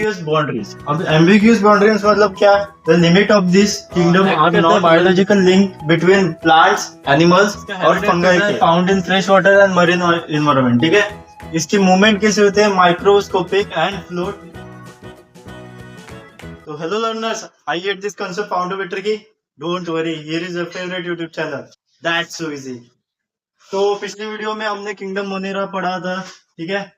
ambiguous boundaries. अब ambiguous boundaries मतलब क्या? The limit of this kingdom are not biological link between plants, animals और fungi के found in fresh water and marine environment. ठीक है? इसकी मूवमेंट कैसे होते हैं? Microscopic and float. So hello learners, I get this concept found a bit tricky. Don't worry, here is your favorite YouTube channel. That's so easy. तो पिछली video में हमने किंगडम मोनेरा पढ़ा था, ठीक है.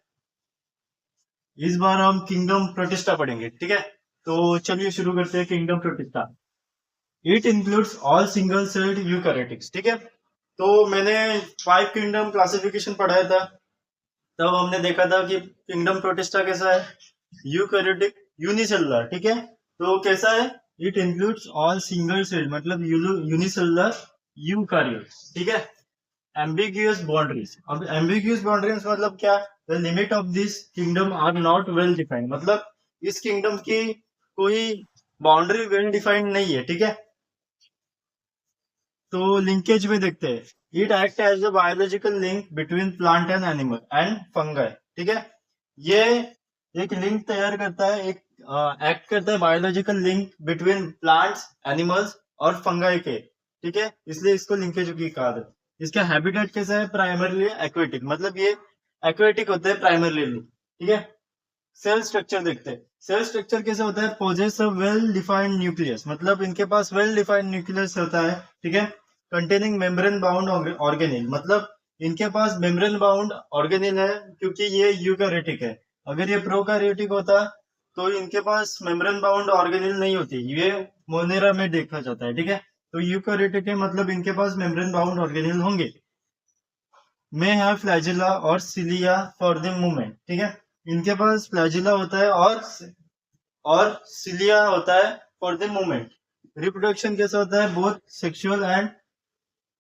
इस बार हम किंगडम प्रोटिस्टा पढ़ेंगे, ठीक है. तो चलिए शुरू करते हैं. Kingdom protista it includes all single sailed eukaryotics, ठीक है. तो मैंने 5 किंगडम क्लासिफिकेशन पढ़ाया था. तब हमने देखा था कि किंगडम प्रोटिस्टा कैसा है, यूकैरियोटिक यूनिसेलुलर, ठीक है. तो कैसा है, it includes all single celled मतलब यूनिसेलुलर यूकैरियोट्स, ठीक है. Ambiguous boundaries. अब एम्बिग्यूअस बाउंड्रीज मतलब क्या? The limit of this kingdom are not well defined, मतलब इस किंगडम की कोई बाउंड्री वेल डिफाइंड नहीं है, ठीक है. तो लिंकेज में देखते हैं. It act as a biological link between plant and animal and fungi, ठीक है. ये एक लिंक तैयार करता है, एक एक्ट करता है biological link between plants, animals और फंगाई के, ठीक है. इसलिए इसको लिंकेज की कहा जाता है. इसका हैबिटेट कैसा है? प्राइमरली एक्वेटिक, मतलब ये एक्वेटिक होते हैं प्राइमरली, ठीक है. सेल स्ट्रक्चर देखते हैं. सेल स्ट्रक्चर कैसे होता है? Possess a well defined nucleus, मतलब इनके पास वेल डिफाइंड न्यूक्लियस होता है, ठीक है. कंटेनिंग मेम्ब्रेन बाउंड ऑर्गेनिल, मतलब इनके पास मेम्ब्रेन बाउंड ऑर्गेनिल है क्योंकि ये यूकैरियोटिक है. अगर ये प्रोकैरियोटिक होता तो इनके पास मेम्ब्रेन बाउंड ऑर्गेनिल नहीं होती. ये मोनेरा में देखा जाता है, ठीक है. तो यूकैरियोटिक है मतलब इनके पास मेम्ब्रेन बाउंड ऑर्गेनिल होंगे. में है फ्लैजिला और सिलिया फॉर द मूवमेंट, ठीक है. इनके पास फ्लैजिला होता है और सिलिया होता है फॉर द मूवमेंट. रिप्रोडक्शन कैसा होता है? Both sexual and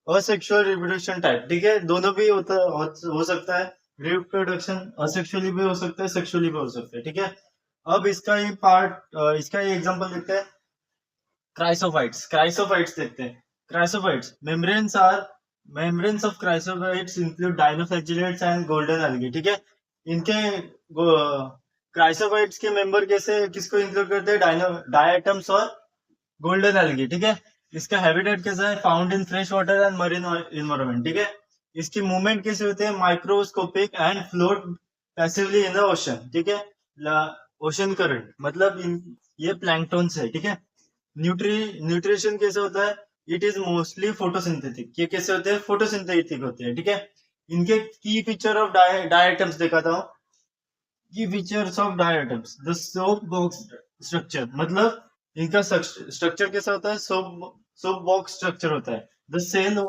asexual reproduction type, ठीक है. दोनों भी हो सकता है. रिप्रोडक्शन असेक्सुअली भी हो सकता है, सेक्सुअली भी हो सकता है, ठीक है. अब इसका ये एग्जांपल देखते हैं. क्राइसोफाइट्स देखते हैं. Chrysophytes membranes of chrysophytes include dinoflagellates and golden algae, ठीक है. इनके क्राइसोफाइट्स के मेंबर किसको इंक्लूड करते हैं? डायटम्स और गोल्डन एल्गी, ठीक है. इसका हैबिटेट कैसा है? Found in fresh water and marine environment, ठीक है. इसकी मूवमेंट कैसे होते हैं? Microscopic and float passively in the ocean, ठीक है. ओशन करंट मतलब ये प्लैंकटॉन्स है, ठीक है. न्यूट्रिशन कैसे होता है? It is mostly photosynthetic. ये कैसे होते हैं? फोटोसिंथेटिक होते हैं, ठीक है. इनके की फीचर ऑफ डायटम्स दिखाता हूँ. की features of diatoms. The soap box structure, मतलब इनका स्ट्रक्चर कैसा होता है? सोप बॉक्स स्ट्रक्चर होता है. The cell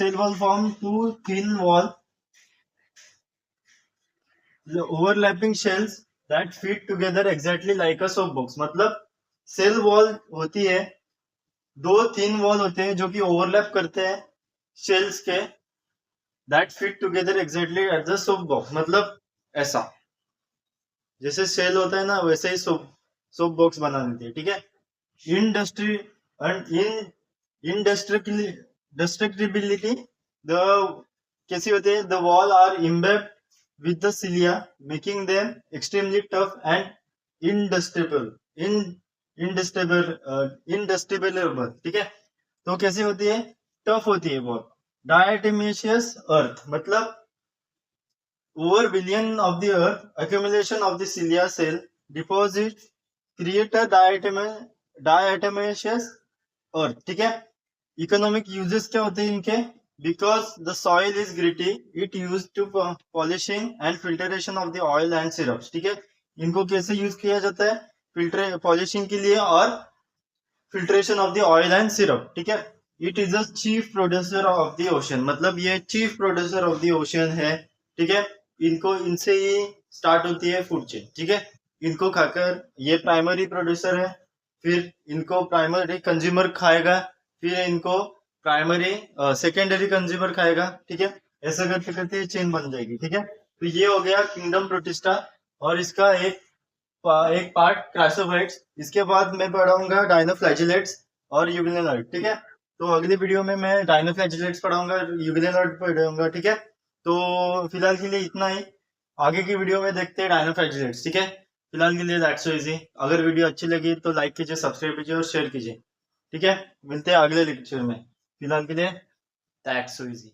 wall form two thin wall overlapping shells that fit together exactly like a soap box. मतलब सेल वॉल होती है, 2 थिन वॉल होते हैं जो कि ओवरलैप करते हैं शेल्स के. that fit together exactly as a soap box, मतलब ऐसा जैसे सेल होता है ना, वैसे ही सोप बॉक्स बना देती है, ठीक है. इंडस्ट्रक्टिबिलिटी कैसी होती है? The wall are embedded with the cilia, making them extremely tough and industable, ठीक है. तो कैसी होती है? टफ होती है बहुत. डायटमेशियस अर्थ मतलब over billion of the earth accumulation of the cilia cell deposit create a diatomaceous earth, ठीक है. इकोनॉमिक यूजेस क्या होते हैं इनके? Because the soil is gritty, it used to polishing and filtration of the oil and syrups, ठीक है. इनको कैसे यूज किया जाता है? पॉलिशिंग के लिए और filtration of the oil and syrup, ठीक है. It is a chief producer of the ocean, मतलब ये chief producer of the ocean है, ठीक है. इनसे ही स्टार्ट होती है फूड चेन, ठीक है. इनको खाकर ये प्राइमरी प्रोड्यूसर है, फिर इनको प्राइमरी कंज्यूमर खाएगा, फिर इनको प्राइमरी सेकेंडरी कंज्यूमर खाएगा, ठीक है. ऐसा करते करते चेन बन जाएगी, ठीक है. तो ये हो गया किंगडम प्रोटिस्टा और इसका एक पार्ट क्राइसोफाइट्स. इसके बाद मैं पढ़ाऊंगा डायनोफ्लैजिलेट्स और यूग्लिनोइड, ठीक है. तो अगली वीडियो में मैं डायनोफ्लैजिलेट्स पढ़ाऊंगा, यूग्लिनोइड पढ़ाऊंगा, ठीक है. तो फिलहाल के लिए इतना ही, आगे की वीडियो में देखते हैं डायनोफ्लैगेलेट्स। ठीक है, फिलहाल के लिए दैट्स सो इजी। अगर वीडियो अच्छी लगी तो लाइक कीजिए, सब्सक्राइब कीजिए और शेयर कीजिए। ठीक है, मिलते हैं अगले लेक्चर में। फिलहाल के लिए दैट्स सो इजी।